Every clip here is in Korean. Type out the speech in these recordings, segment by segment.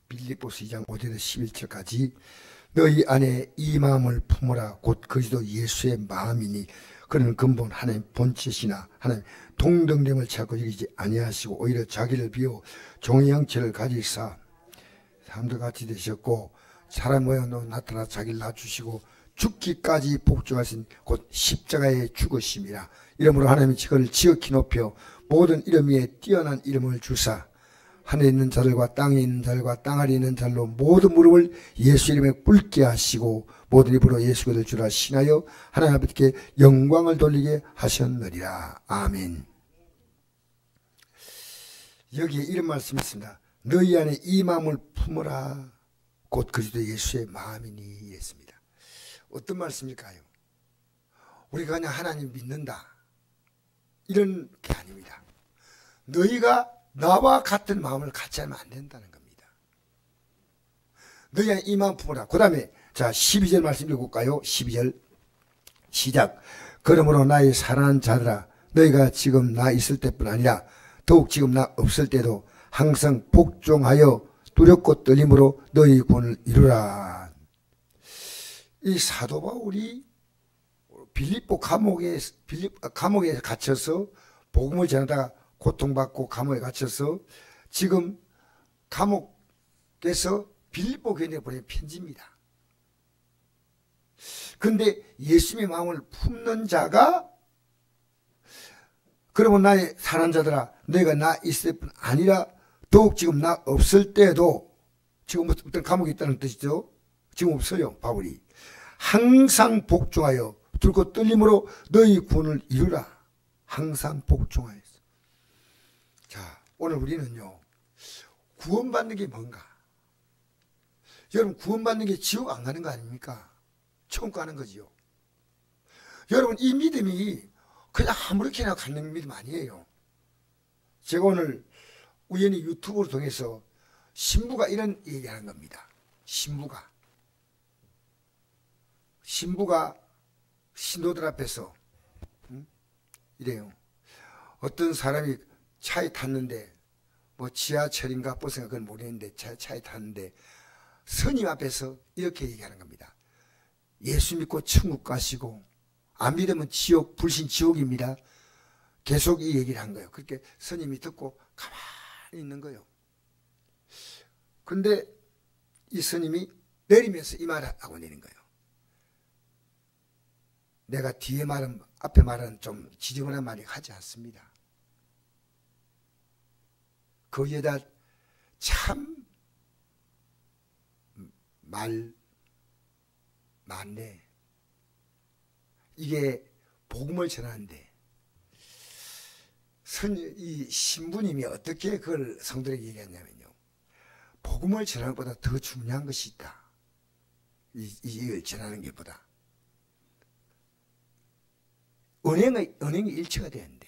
빌립보서 2장 5절에서 11절까지 너희 안에 이 마음을 품어라 곧 그리스도 예수의 마음이니 그는 근본 하나님 본체시나 하나님 동등됨을 찾고 여기지 아니하시고 오히려 자기를 비워 종의 형체를 가지사 사람들 같이 되셨고 사람 모양으로 나타나 자기를 낮추시고 죽기까지 복종하신 곧 십자가의 죽으심이라. 이러므로 하나님이 그를 지극히 높여 모든 이름 위에 뛰어난 이름을 주사 하늘에 있는 자들과 땅에 있는 자들과 땅 아래에 있는 자들로 모든 무릎을 예수 이름에 꿇게 하시고 모든 입으로 예수 그리스도를 주라 신하여 하나님 아버지께 영광을 돌리게 하셨느니라. 아멘. 여기에 이런 말씀이 있습니다. 너희 안에 이 마음을 품어라 곧 그리스도 예수의 마음이니 했습니다. 어떤 말씀일까요? 우리가 그냥 하나님 믿는다 이런 게 아닙니다. 너희가 나와 같은 마음을 같이 하면 안 된다는 겁니다. 너희 안에 이 마음 품어라. 그 다음에 자 12절 말씀 읽어볼까요? 12절 시작. 그러므로 나의 사랑하는 자들아 너희가 지금 나 있을 때뿐 아니라 더욱 지금 나 없을 때도 항상 복종하여 두렵고 떨림으로 너희 구원을 이루라. 이 사도 바울이 빌립보 감옥에 갇혀서 복음을 전하다가 고통받고 감옥에 갇혀서 지금 감옥에서 빌립보 교회에 보낸 편지입니다. 근데 예수님의 마음을 품는 자가 그러면 나의 사랑하는 자들아 너희가 나 있을 뿐 아니라 더욱 지금 나 없을 때도 지금 어떤 감옥에 있다는 뜻이죠. 지금 없어요. 바울이 항상 복종하여 들고 떨림으로 너희 구원을 이루라. 항상 복종하여. 자, 오늘 우리는요 구원받는 게 뭔가? 여러분 구원받는 게 지옥 안 가는 거 아닙니까? 천국 가는 거지요. 여러분 이 믿음이 그냥 아무렇게나 갖는 믿음 아니에요. 제가 오늘 우연히 유튜브를 통해서 신부가 이런 얘기하는 겁니다. 신부가 신도들 앞에서 이래요. 어떤 사람이 차에 탔는데 뭐 지하철인가 버스인가 그건 모르겠는데 차에 탔는데 스님 앞에서 이렇게 얘기하는 겁니다. 예수 믿고 천국 가시고 안 믿으면 지옥, 불신 지옥입니다. 계속 이 얘기를 한 거예요. 그렇게 스님이 듣고 가만히 있는 거예요. 근데 이 스님이 내리면서 이 말을 하고 내린 거예요. 내가 뒤에 말은 앞에 말은 좀 지저분한 말이 하지 않습니다. 그 여자 참 말 많네. 이게 복음을 전하는데 이 신부님이 어떻게 그걸 성도에게 얘기했냐면요. 복음을 전하는 것보다 더 중요한 것이 있다. 이걸 전하는 것보다. 은행이 일치가 되는데.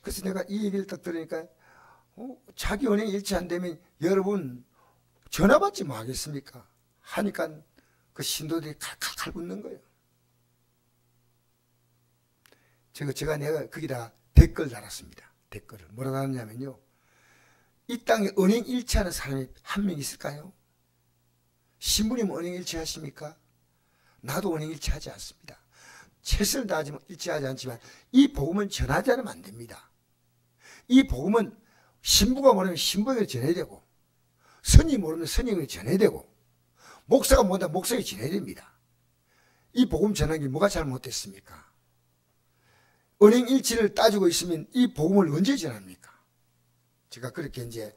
그래서 내가 이 얘기를 딱 들으니까 자기 은행이 일치 안 되면 여러분 전화 받지 뭐 하겠습니까? 하니까 그 신도들이 칼칼칼 붙는 거예요. 내가 거기다 댓글 달았습니다. 댓글을. 뭐라 달았냐면요. 이 땅에 은행 일치하는 사람이 한 명 있을까요? 신부님 은행 일치하십니까? 나도 은행 일치하지 않습니다. 최선을 다하지만 일치하지 않지만 이 복음은 전하지 않으면 안 됩니다. 이 복음은 신부가 모르면 신부에게 전해야 되고 스님이 모르면 스님에게 전해야 되고 목사가 모르면 목사에게 전해야 됩니다. 이 복음 전하는 게 뭐가 잘못됐습니까? 은행 일치를 따지고 있으면 이 복음을 언제 전합니까? 제가 그렇게 이제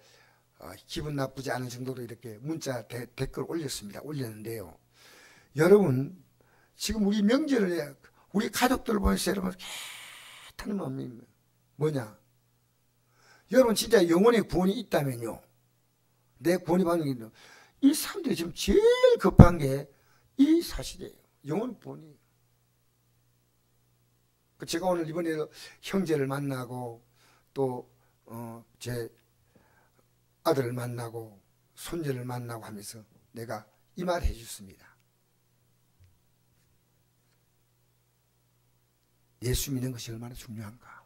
기분 나쁘지 않은 정도로 이렇게 문자 댓글 올렸는데요. 여러분 지금 우리 명절을 우리 가족들 보면서 여러분 개탄 마음이 뭐냐? 여러분 진짜 영혼의 구원이 있다면요. 내 구원이 받는 게 이 사람들이 지금 제일 급한 게 이 사실이에요. 영혼 구원이에요. 제가 오늘 이번에 형제를 만나고 또 제 아들을 만나고 손녀를 만나고 하면서 내가 이 말 해줬습니다. 예수 믿는 것이 얼마나 중요한가.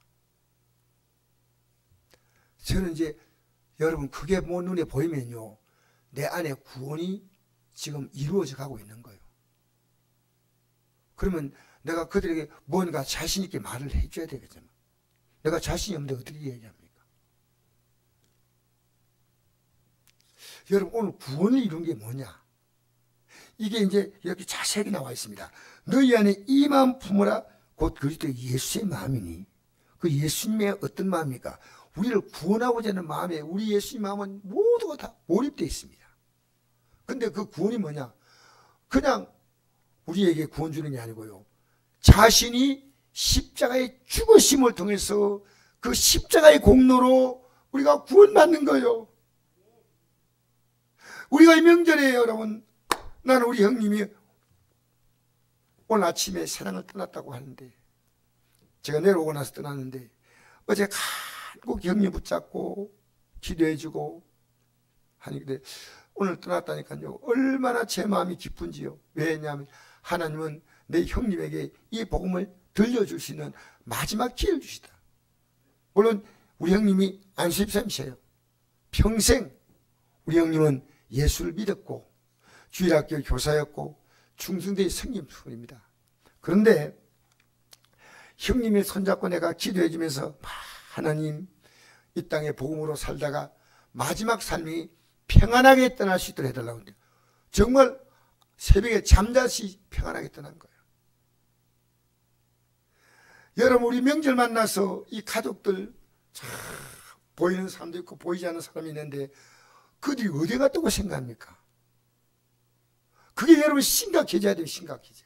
저는 이제 여러분 그게 뭐 눈에 보이면요 내 안에 구원이 지금 이루어져 가고 있는 거예요. 그러면 내가 그들에게 뭔가 자신 있게 말을 해줘야 되겠잖아. 내가 자신이 없는데 어떻게 얘기합니까? 여러분 오늘 구원을 이룬 게 뭐냐? 이게 이제 이렇게 자세하게 나와 있습니다. 너희 안에 이 마음 품으라 곧 그리스도 예수의 마음이니 그 예수님의 어떤 마음입니까? 우리를 구원하고자 하는 마음에 우리 예수님 마음은 모두가 다 몰입되어 있습니다. 근데 그 구원이 뭐냐? 그냥 우리에게 구원 주는 게 아니고요. 자신이 십자가의 죽으심을 통해서 그 십자가의 공로로 우리가 구원받는 거예요. 우리가 이 명절에 여러분 나는 우리 형님이 오늘 아침에 세상을 떠났다고 하는데 제가 내려오고 나서 떠났는데 어제 간곡 형님 붙잡고 기도해주고 하는데 오늘 떠났다니까요. 얼마나 제 마음이 기쁜지요. 왜냐하면 하나님은 내 형님에게 이 복음을 들려줄 수 있는 마지막 기회를 주시다. 물론 우리 형님이 안수집사님이세요. 평생 우리 형님은 예수를 믿었고 주일학교 교사였고 충성대의 성김순입니다. 그런데 형님이 손잡고 내가 기도해주면서 하나님 이 땅에 복음으로 살다가 마지막 삶이 평안하게 떠날 수 있도록 해달라고 합니다. 정말 새벽에 잠자시 평안하게 떠난 거예요. 여러분 우리 명절 만나서 이 가족들 참 보이는 사람도 있고 보이지 않는 사람이 있는데 그들이 어디 갔다고 생각합니까? 그게 여러분 심각해져야 돼요. 심각해져.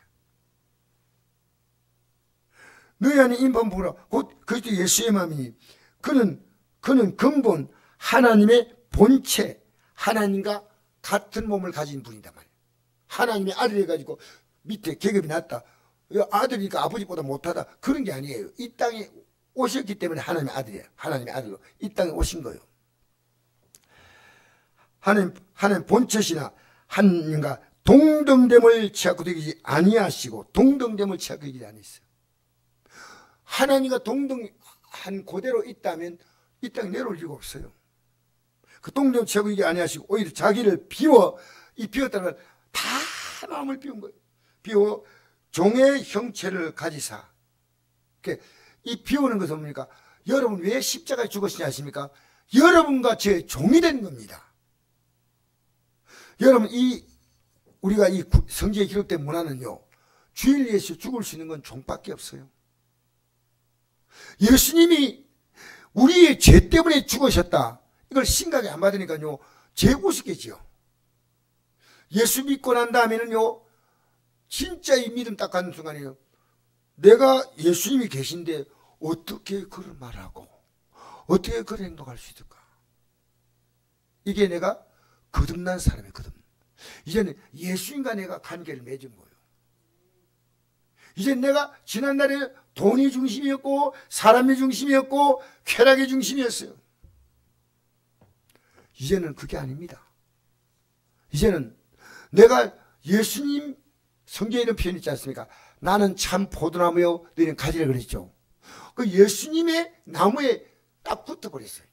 너희 안에 인본 보라 곧 그리스도 예수의 마음이니 그는 근본 하나님의 본체 하나님과 같은 몸을 가진 분이다 말이에요. 하나님의 아들이 해가지고 밑에 계급이 낮다. 아들이니까 아버지보다 못하다. 그런 게 아니에요. 이 땅에 오셨기 때문에 하나님의 아들이에요. 하나님의 아들로 이 땅에 오신 거예요. 하나님 본체시나 하나님과 동등됨을 취하고 되지 아니하시고 동등됨을 취하고 되지 아니했어요. 하나님과 동등한 그대로 있다면 이 땅에 내려올 이유가 없어요. 그 동등됨을 취하고 되지 아니하시고 오히려 자기를 비워 이 비웠다는 걸 다 마음을 비운 거예요. 비워 종의 형체를 가지사. 이 비우는 것은 뭡니까? 여러분 왜 십자가에 죽으시냐 아십니까? 여러분과 제 종이 된 겁니다. 여러분 우리가 이 성경에 기록된 문화는요. 주일 예수 죽을 수 있는 건 종밖에 없어요. 예수님이 우리의 죄 때문에 죽으셨다. 이걸 심각하게 안 받으니까요. 죄 우습겠지요. 예수 믿고 난 다음에는요. 진짜 이 믿음 딱 가는 순간이에요. 내가 예수님이 계신데 어떻게 그런 말하고 어떻게 그런 행동할 수 있을까? 이게 내가 거듭난 사람이에요. 이제는 예수님과 내가 관계를 맺은 거예요. 이제 내가 지난날에 돈이 중심이었고 사람이 중심이었고 쾌락의 중심이었어요. 이제는 그게 아닙니다. 이제는 내가 예수님 성경에 있는 표현 있지 않습니까? 나는 참 포도나무요 너희는 가지라 그랬죠. 그 예수님의 나무에 딱 붙어버렸어요.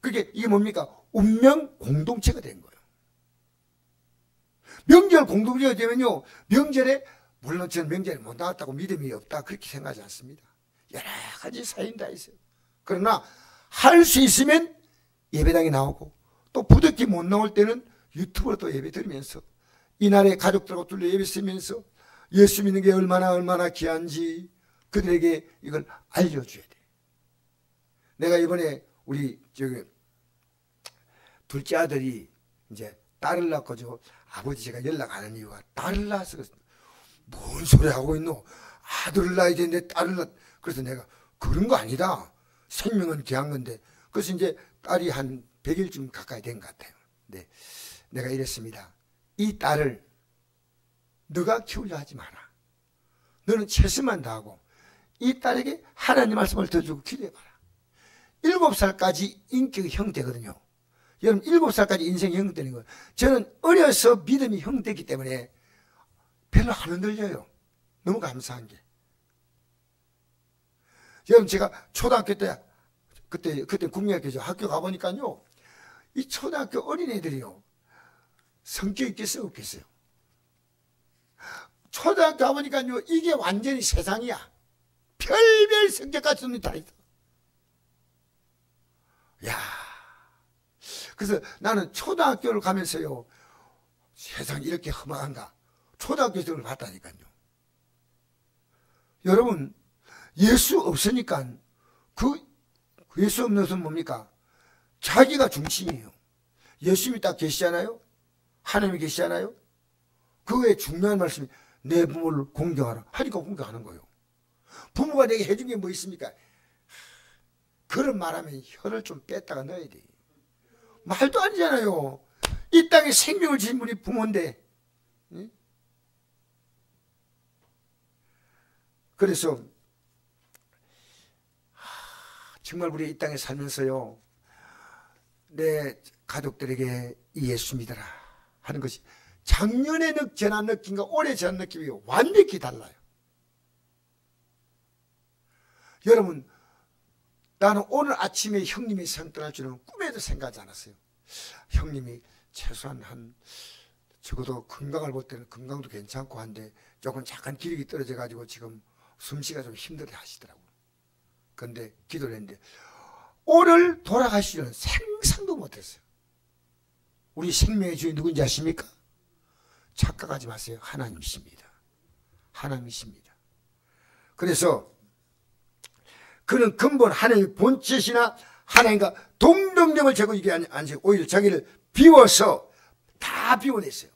그게 이게 뭡니까? 운명 공동체가 된 거예요. 명절 공동체가 되면요. 명절에 물론 저는 명절에 못 나왔다고 믿음이 없다 그렇게 생각하지 않습니다. 여러 가지 사인 다 있어요. 그러나 할 수 있으면 예배당에 나오고 또 부득이 못 나올 때는 유튜브로 또 예배 드리면서 이날에 가족들하고 둘러 예배 쓰면서 예수 믿는 게 얼마나 귀한지 그들에게 이걸 알려줘야 돼. 내가 이번에 우리 둘째 아들이 이제 딸을 낳고 아버지 제가 연락 안 한 이유가 딸을 낳아서 뭔 소리 하고 있노? 아들을 낳아야 되는데 딸을 낳. 그래서 내가 그런 거 아니다. 생명은 귀한 건데. 그래서 이제 딸이 한 100일쯤 가까이 된 것 같아요. 네, 내가 이랬습니다. 이 딸을 너가 키우려 하지 마라. 너는 최선만 다하고 이 딸에게 하나님 말씀을 들어주고 기도해봐라. 7살까지 인격이 형되거든요. 여러분 7살까지 인생이 형되는 거예요. 저는 어려서 믿음이 형되기 때문에 별로 안 흔들려요. 너무 감사한 게. 여러분 제가 초등학교 때 그때 국민학교죠. 학교 가보니까요, 이 초등학교 어린애들이요, 성격이 있겠어요, 없겠어요? 초등학교 가보니까요, 이게 완전히 세상이야. 별별 성격 같은 놈이 다 있어. 야, 그래서 나는 초등학교를 가면서요, 세상이 이렇게 험악한가? 초등학교생을 봤다니까요. 여러분, 예수 없으니까 그 예수 없는 것은 뭡니까? 자기가 중심이에요. 예수님이 딱 계시잖아요. 하나님이 계시잖아요. 그 외에 중요한 말씀이 내 부모를 공경하라 하니까 공경하는 거예요. 부모가 내게 해준 게 뭐 있습니까? 그런 말하면 혀를 좀 뺐다가 넣어야 돼. 말도 아니잖아요. 이 땅에 생명을 주신 분이 부모인데. 응? 그래서 정말 우리 이 땅에 살면서요, 내 가족들에게 이 예수 믿어라 하는 것이 작년에 전한 느낌과 올해 전한 느낌이 완벽히 달라요. 여러분, 나는 오늘 아침에 형님이 산 떠날 줄은 꿈에도 생각하지 않았어요. 형님이 최소한 적어도 건강을 볼 때는 건강도 괜찮고 한데 조금 잠깐 기력이 떨어져 가지고 지금 숨쉬기가 좀 힘들게 하시더라고요. 그런데 기도를 했는데 오늘 돌아가시려는 생각도 못했어요. 우리 생명의 주인 누군지 아십니까? 착각하지 마세요. 하나님이십니다. 하나님이십니다. 그래서 그는 근본 하나님의 본체시나 하나님과 동등됨을 제고 이게 아니고 오히려 자기를 비워서 다 비워냈어요.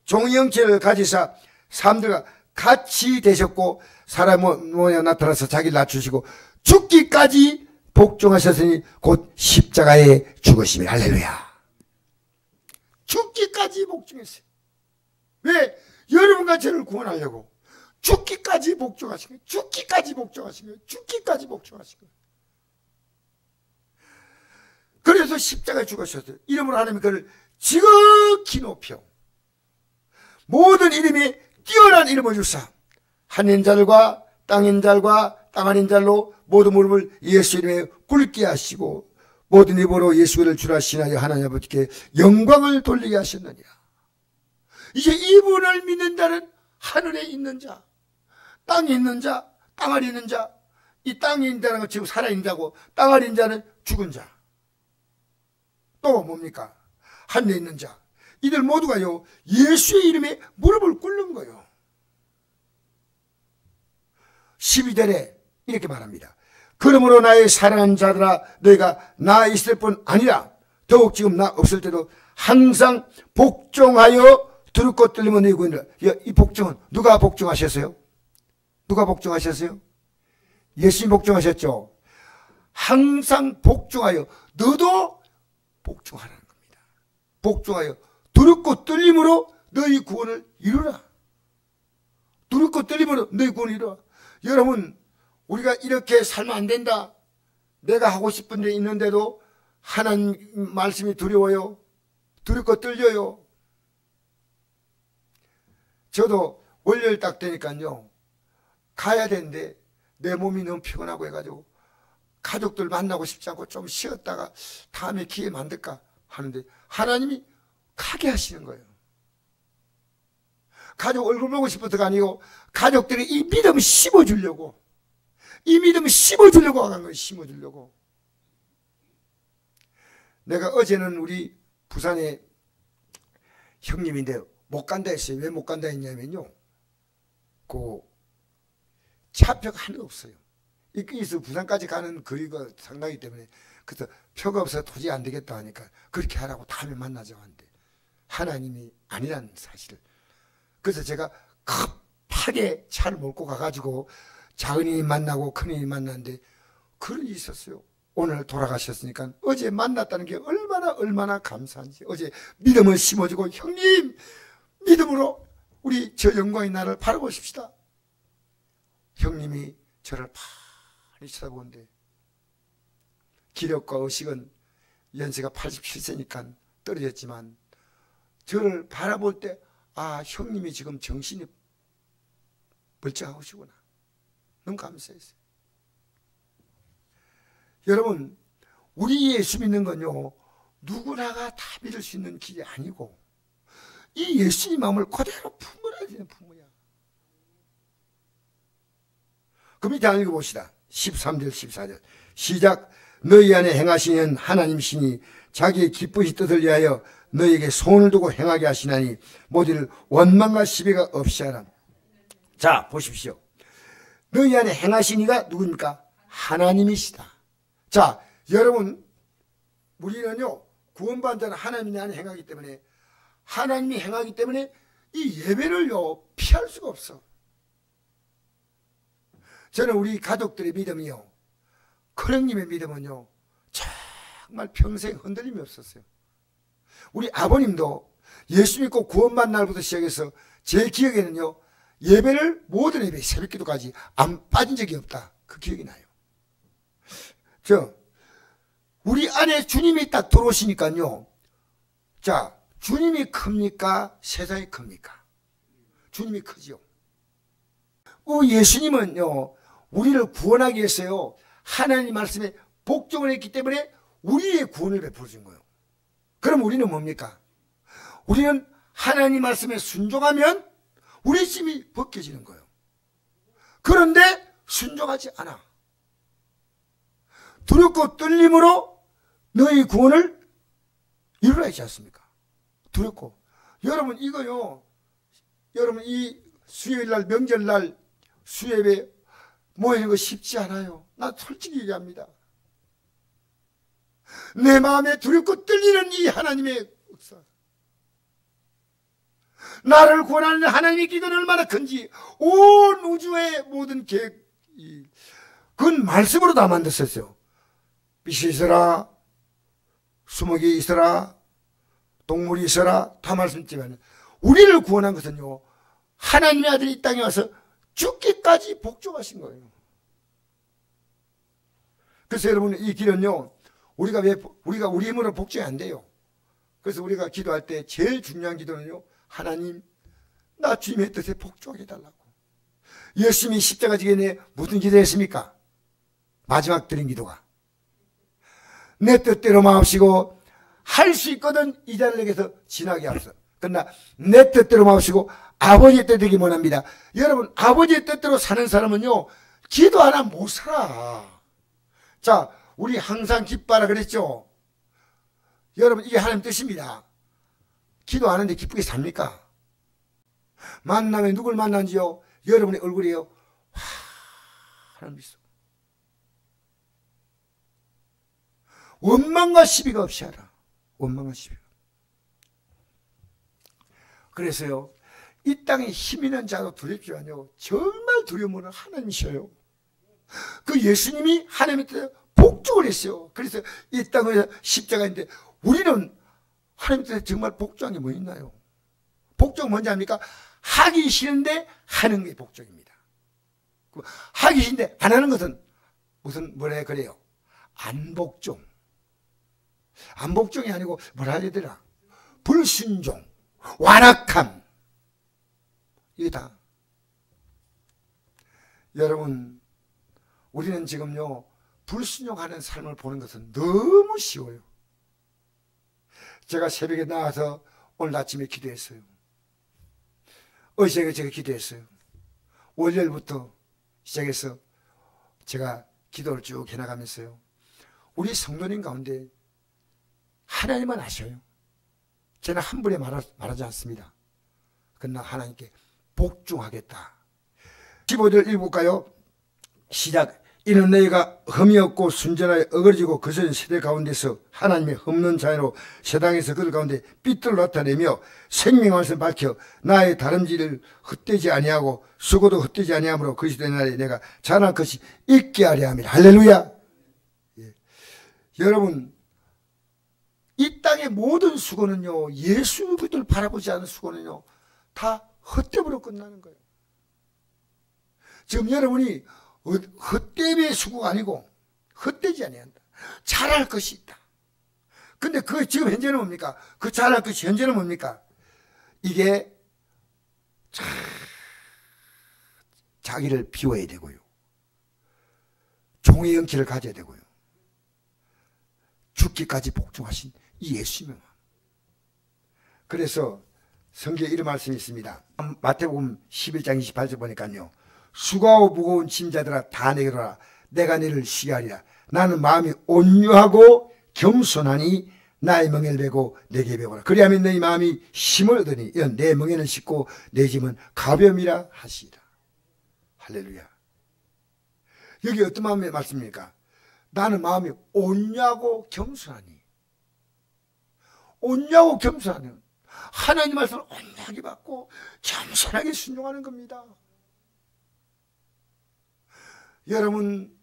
종의 형체를 가지사 사람들과 같이 되셨고 사람 모양 나타나서 자기를 낮추시고 죽기까지 복종하셨으니 곧 십자가에 죽으심이. 할렐루야. 죽기까지 복종했어요. 왜? 여러분과 저를 구원하려고 죽기까지 복종하신 거예요. 죽기까지 복종하신 거예요. 죽기까지 복종하신 거예요. 그래서 십자가에 죽으셨어요. 이름으로 하나님이 그를 지극히 높여 모든 이름이 뛰어난 이름을 주사 하늘인 자들과 땅인 자들과 땅 아닌 자로 모든 무릎을 예수 이름에 꿇게 하시고 모든 입으로 예수를 주라 신하여 하나님 아버지께 영광을 돌리게 하셨느니라. 이제 이분을 믿는 자는 하늘에 있는 자, 땅에 있는 자, 땅 아래 있는 자, 이 땅에 있는 자는 지금 살아있는 자고 땅 아래 있는 자는 죽은 자. 또 뭡니까? 하늘에 있는 자. 이들 모두가요, 예수의 이름에 무릎을 꿇는 거예요. 12절에 이렇게 말합니다. 그러므로 나의 사랑하는 자들아, 너희가 나 있을 뿐 아니라 더욱 지금 나 없을 때도 항상 복종하여 두렵고 떨리면 너희 구원이라. 이 복종은 누가 복종하셨어요? 누가 복종하셨어요? 예수님 복종하셨죠? 항상 복종하여, 너도 복종하라는 겁니다. 복종하여 두렵고 떨림으로 너희 구원을 이루라. 두렵고 떨림으로 너희 구원을 이루라. 여러분, 우리가 이렇게 살면 안 된다. 내가 하고 싶은 데 있는데도 하나님 말씀이 두려워요. 두렵고 떨려요. 저도 월요일 딱 되니까요, 가야 되는데 내 몸이 너무 피곤하고 해가지고 가족들 만나고 싶지 않고 좀 쉬었다가 다음에 기회 만들까 하는데 하나님이 가게 하시는 거예요. 가족 얼굴 보고 싶어서가 아니고 가족들이 이 믿음을 심어주려고, 이 믿음을 심어주려고 한 거예요. 심어주려고. 내가 어제는 우리 부산에 형님인데 못 간다 했어요. 왜 못 간다 했냐면요, 그 차표가 하나도 없어요. 이에서 부산까지 가는 거리가 상당히 때문에, 그래서 표가 없어서 도저히 안 되겠다 하니까 그렇게 하라고 다음에 만나자고 하는데 하나님이 아니라는 사실을. 그래서 제가 급하게 차를 몰고 가가지고 작은이님 만나고 큰이님 만났는데 그런 일이 있었어요. 오늘 돌아가셨으니까 어제 만났다는 게 얼마나 감사한지. 어제 믿음을 심어주고, 형님 믿음으로 우리 저 영광의 날을 바라보십시다. 형님이 저를 많이 쳐다보는데 기력과 의식은 연세가 87세니까 떨어졌지만 저를 바라볼 때, 아, 형님이 지금 정신이 멀쩡하시구나. 너무 감사했어요. 여러분, 우리 예수 믿는 건요, 누구나가 다 믿을 수 있는 길이 아니고, 이 예수님 마음을 그대로 품어야 되는 품어야. 그 밑에 한번 읽어봅시다. 13절 14절 시작. 너희 안에 행하시는 하나님 신이 자기의 기쁘신 뜻을 위하여 너희에게 손을 두고 행하게 하시나니 모두를 원망과 시비가 없이 하라. 자, 보십시오. 너희 안에 행하시니가 누굽니까? 하나님이시다. 자, 여러분, 우리는요, 구원받은 자는 하나님이 안에 행하기 때문에, 하나님이 행하기 때문에 이 예배를요, 피할 수가 없어. 저는 우리 가족들의 믿음이요, 큰형님의 믿음은요, 정말 평생 흔들림이 없었어요. 우리 아버님도 예수 믿고 구원받은 날부터 시작해서 제 기억에는요, 예배를 모든 예배 새벽기도까지 안 빠진 적이 없다. 그 기억이 나요. 우리 안에 주님이 딱 들어오시니까요, 자, 주님이 큽니까? 세상이 큽니까? 주님이 크죠. 예수님은요, 우리를 구원하기 위해서요, 하나님 말씀에 복종을 했기 때문에 우리의 구원을 베풀어 준 거예요. 그럼 우리는 뭡니까? 우리는 하나님 말씀에 순종하면 우리 짐이 벗겨지는 거예요. 그런데 순종하지 않아. 두렵고 떨림으로 너희 구원을 이루라 했지 않습니까? 두렵고. 여러분, 이거요, 여러분, 이 수요일날, 명절날 수예배 모이는 거 쉽지 않아요. 나 솔직히 얘기합니다. 내 마음에 두렵고 떨리는 이 하나님의 역사, 나를 구원하는 하나님의 기도는 얼마나 큰지 온 우주의 모든 계획, 그건 말씀으로 다 만들었어요. 빛이 있어라, 수목이 있어라, 동물이 있어라, 다 말씀했지만 우리를 구원한 것은요, 하나님의 아들이 이 땅에 와서 죽기까지 복종하신 거예요. 그래서 여러분, 이 길은요, 우리가 우리 힘으로 복종이 안 돼요. 그래서 우리가 기도할 때 제일 중요한 기도는요, 하나님, 나 주님의 뜻에 복종하게 해달라고. 예수님이 십자가 지기 전에 무슨 기도했습니까? 마지막 드린 기도가, 내 뜻대로 마옵시고 할 수 있거든 이 자를 내게서 지나게 하소서. 그러나 내 뜻대로 마옵시고 아버지의 뜻 되기 원합니다. 여러분, 아버지의 뜻대로 사는 사람은요, 기도 하나 못 살아. 자, 우리 항상 기뻐하라 그랬죠. 여러분, 이게 하나님 뜻입니다. 기도하는데 기쁘게 삽니까? 만나면 누굴 만난지요? 여러분의 얼굴이요, 하나님 있어. 원망과 시비가 없이 하라. 원망과 시비가. 그래서요, 이 땅에 힘 있는 자도 두렵지만요, 정말 두려움은 하나님이셔요. 그 예수님이 하나님의 뜻에 복종을 했어요. 그래서 이 땅에 십자가인데, 우리는 하나님의 뜻에 정말 복종한 게 뭐 있나요? 복종 뭔지 압니까? 하기 싫은데 하는 게 복종입니다. 하기 싫은데 안 하는 것은 뭐라 그래요? 안복종. 안복종이 아니고 뭐라 해야 되더라? 불순종, 완악함. 이게 다. 여러분, 우리는 지금요, 불순종하는 삶을 보는 것은 너무 쉬워요. 제가 새벽에 나와서 오늘 아침에 기도했어요. 어제 제가 기도했어요. 월요일부터 시작해서 제가 기도를 쭉 해나가면서요, 우리 성도님 가운데 하나님만 아셔요. 저는 한 분에 말하지 않습니다. 그러나 하나님께 복종하겠다. 15절 읽어볼까요? 시작. 이는 너희가 흠이 없고 순전하여 어그러지고 거스른 세대 가운데서 하나님의 흠없는 자녀로 세상에서 그들 가운데 빛을 나타내며 생명의 말씀을 밝혀 나의 다름질을 헛되지 아니하고 수고도 헛되지 아니하므로 그리스도의 날에 내가 자랑할 것이 있게 하려 함이라. 할렐루야. 예. 여러분, 이 땅의 모든 수고는요, 예수 그리스도를 바라보지 않은 수고는요, 다 헛되므로 끝나는 거예요. 지금 여러분이 헛되의 수고가 아니고 헛되지 아니한다. 잘할 것이 있다. 근데 그 지금 현재는 뭡니까? 그 잘할 것이 현재는 뭡니까? 이게 자기를 비워야 되고요, 종의 영키를 가져야 되고요, 죽기까지 복종하신 이 예수님의 마음. 그래서 성경에 이런 말씀이 있습니다. 마태복음 11장 28절 보니까요. 수고하고 무거운 짐자들아 다 내게로 와라. 내가 너를 쉬게 하리라. 나는 마음이 온유하고 겸손하니 나의 멍에를 메고 내게 배우라. 그리하면 너희 마음이 힘을 얻으니 이런 내 멍에는 쉽고 내 짐은 가벼움이라 하시리라. 할렐루야. 여기 어떤 마음의 말씀입니까? 나는 마음이 온유하고 겸손하니. 온유하고 겸손하니 하나님 말씀을 온유하게 받고 겸손하게 순종하는 겁니다. 여러분,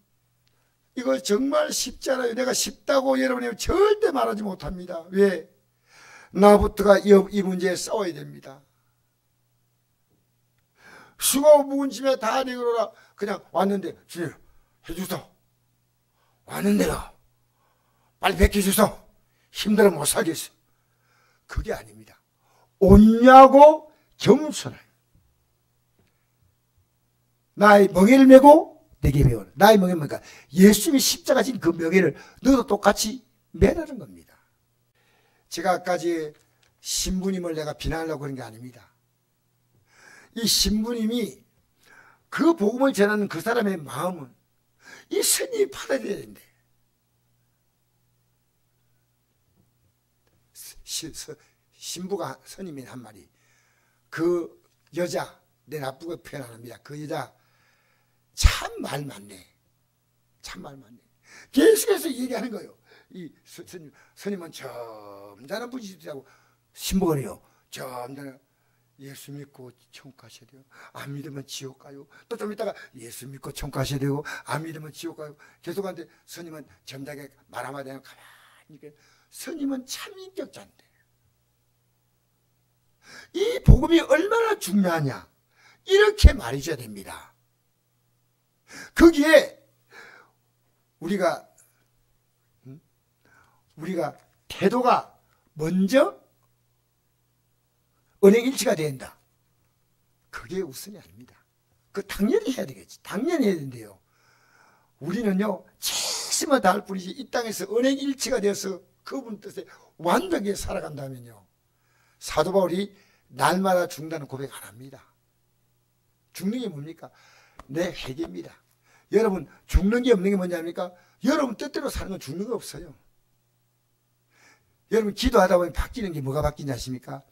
이거 정말 쉽지 않아요. 내가 쉽다고 여러분이 절대 말하지 못합니다. 왜? 나부터가 이 문제에 싸워야 됩니다. 수고하고 무거운 짐에 다 내게로라. 그냥 왔는데 주님 해주소. 왔는데요. 빨리 베껴주소. 힘들어 못 살겠어. 그게 아닙니다. 온유하고 겸손하여 나의 멍에를 메고 내게 배우라. 나의 멍에는 뭐니까 예수님이 십자가 진 그 멍에를 너도 똑같이 매라는 겁니다. 제가 아까지 신부님을 내가 비난하려고 그런 게 아닙니다. 이 신부님이 그 복음을 전하는 그 사람의 마음은 이 스님이 받아들여야 된대. 신부가 스님이 한 말이, 그 여자, 내 나쁘게 표현 안 합니다. 그 여자 참 말 많네. 참 말 많네. 계속해서 얘기하는 거예요. 이 스님은 점잖은 분이시라고. 신부가요, 점잖은, 예수 믿고 천국 가셔야 돼요. 안 믿으면 지옥 가요. 또 좀 있다가 예수 믿고 천국 가셔야 되고, 안 믿으면 지옥 가요. 계속 하는데 스님은 점잖게 말 한마디 하면 가만히 있게. 스님은 참 인격자인데 이 복음이 얼마나 중요하냐, 이렇게 말해줘야 됩니다. 거기에 우리가 태도가 먼저 언행일치가 된다. 그게 우선이 아닙니다. 그 당연히 해야 되겠지. 당연히 해야 된대요. 우리는요, 최선을 다할 뿐이지 이 땅에서 언행일치가 되어서 그분 뜻에 완벽하게 살아간다면요, 사도 바울이 날마다 죽는다는 고백 안 합니다. 죽는 게 뭡니까? 내 회개입니다. 여러분, 죽는 게 없는 게 뭔지 압니까? 여러분 뜻대로 사는 건 죽는 거 없어요. 여러분, 기도하다 보면 바뀌는 게 뭐가 바뀌냐 아십니까?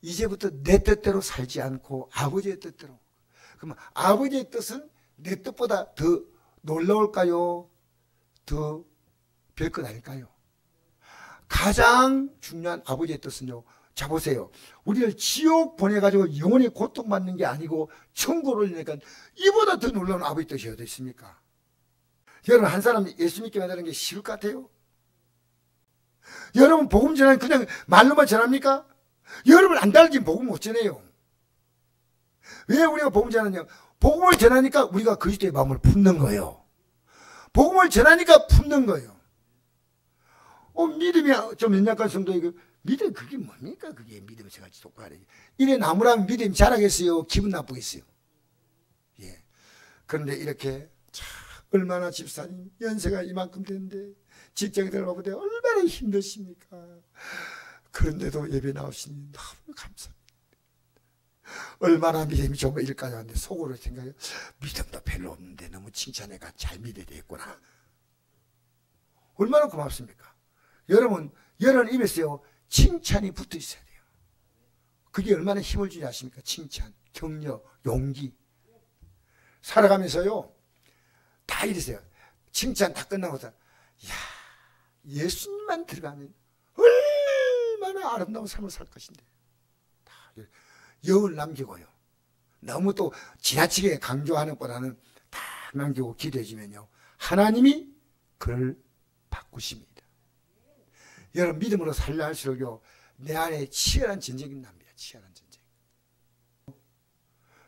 이제부터 내 뜻대로 살지 않고 아버지의 뜻대로. 그러면 아버지의 뜻은 내 뜻보다 더 놀라울까요? 더 별것 아닐까요? 가장 중요한 아버지의 뜻은요, 자 보세요. 우리를 지옥 보내가지고 영원히 고통받는 게 아니고 천국을 올리니까 이보다 더 놀라운 아버지 뜻이 어디 있습니까? 여러분, 한 사람 예수 믿게 만드는 게 쉬울 것 같아요? 여러분, 복음 전하는 그냥 말로만 전합니까? 여러분 안 달라진 복음 못 전해요. 왜 우리가 복음 전하냐? 복음을 전하니까 우리가 그리스도의 마음을 품는 거예요. 복음을 전하니까 품는 거예요. 믿음이 좀 연약한 성도에게 믿음 그게 뭡니까? 그게 믿음이 저같이 똑바르게. 이래 나무라면 믿음이 자라겠어요? 기분 나쁘겠어요? 예. 그런데 이렇게 참 얼마나 집사님 연세가 이만큼 되는데 직장에 들어가보되 얼마나 힘드십니까? 그런데도 예배 나오시니 너무 감사합니다. 얼마나 믿음이 좀 일까요? 하는데 속으로 생각해, 믿음도 별로 없는데 너무 칭찬해가 잘 믿어야 되겠구나. 얼마나 고맙습니까? 여러분, 여러분 입에서요, 칭찬이 붙어 있어야 돼요. 그게 얼마나 힘을 주지 아십니까? 칭찬, 격려, 용기. 살아가면서요, 다 이러세요. 칭찬 다 끝나고서, 야, 예수님만 들어가면 얼마나 아름다운 삶을 살 것인데. 다 영을 남기고요. 너무 또 지나치게 강조하는 것보다는 다 남기고 기도해주면요, 하나님이 그를 바꾸십니다. 여러분, 믿음으로 살려 할수록요, 내 안에 치열한 전쟁이 납니다. 치열한 전쟁.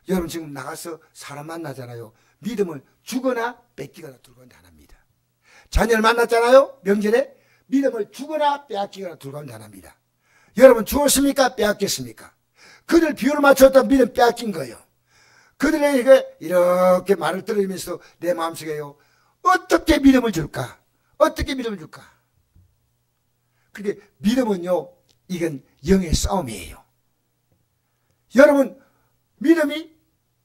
여러분, 지금 나가서 사람 만나잖아요. 믿음을 주거나 뺏기거나 둘 가운데 하나입니다. 자녀를 만났잖아요. 명절에 믿음을 주거나 빼앗기거나 둘 가운데 하나입니다. 여러분, 주었습니까? 빼앗겼습니까? 그들 비율을 맞췄다 믿음 빼앗긴 거예요. 그들에게 이렇게 말을 들으면서 내 마음속에요, 어떻게 믿음을 줄까? 어떻게 믿음을 줄까? 그렇게 믿음은요, 이건 영의 싸움이에요. 여러분, 믿음이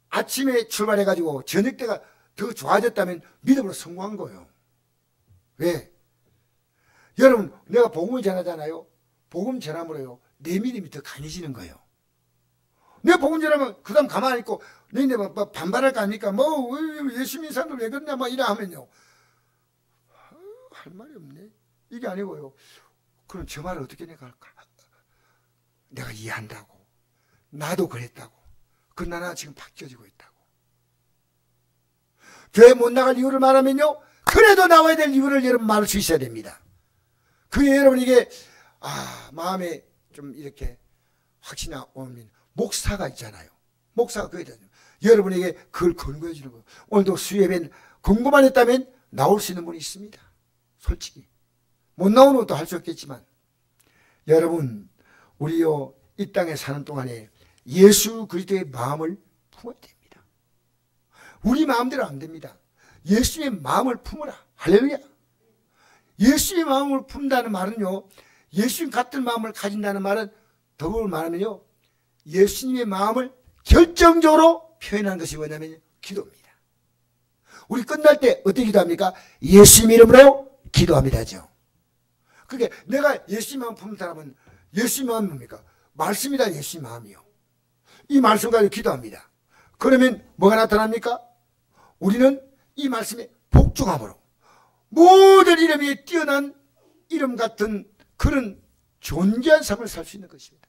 아침에 출발해가지고 저녁 때가 더 좋아졌다면 믿음으로 성공한 거예요. 왜? 여러분, 내가 복음을 전하잖아요. 복음 전함으로요, 내 믿음이 더 강해지는 거예요. 내가 복음 전하면 그 다음 가만히 있고 너희들 뭐 반발할 거 아닙니까? 뭐 예수 믿는 사람들 왜 그러냐 뭐 이래 하면요, 할 말이 없네. 이게 아니고요, 그럼 저 말을 어떻게 내가 할까? 내가 이해한다고. 나도 그랬다고. 그러나 지금 바뀌어지고 있다고. 교회 못 나갈 이유를 말하면요, 그래도 나와야 될 이유를 여러분 말할 수 있어야 됩니다. 그게 여러분 이게 마음에 좀 이렇게 확신이 오면 목사가 있잖아요. 목사가 그게 되죠. 여러분에게 그걸 권고해 주는 거예요. 오늘도 수예배는 공부만 했다면 나올 수 있는 분이 있습니다. 솔직히 못 나오는 것도 할 수 없겠지만, 여러분, 우리요 이 땅에 사는 동안에 예수 그리스도의 마음을 품어야 됩니다. 우리 마음대로 안 됩니다. 예수의 마음을 품으라. 할렐루야. 예수의 마음을 품는다는 말은요, 예수님 같은 마음을 가진다는 말은 더불어 말하면요, 예수님의 마음을 결정적으로 표현하는 것이 뭐냐면 기도입니다. 우리 끝날 때 어떻게 기도합니까? 예수님 이름으로 기도합니다죠. 그게 내가 예수님 마음 품는 사람은, 예수님 마음이 뭡니까? 말씀이다. 예수님 마음이요. 이 말씀 가지고 기도합니다. 그러면 뭐가 나타납니까? 우리는 이 말씀에 복종함으로 모든 이름이 뛰어난 이름 같은 그런 존귀한 삶을 살 수 있는 것입니다.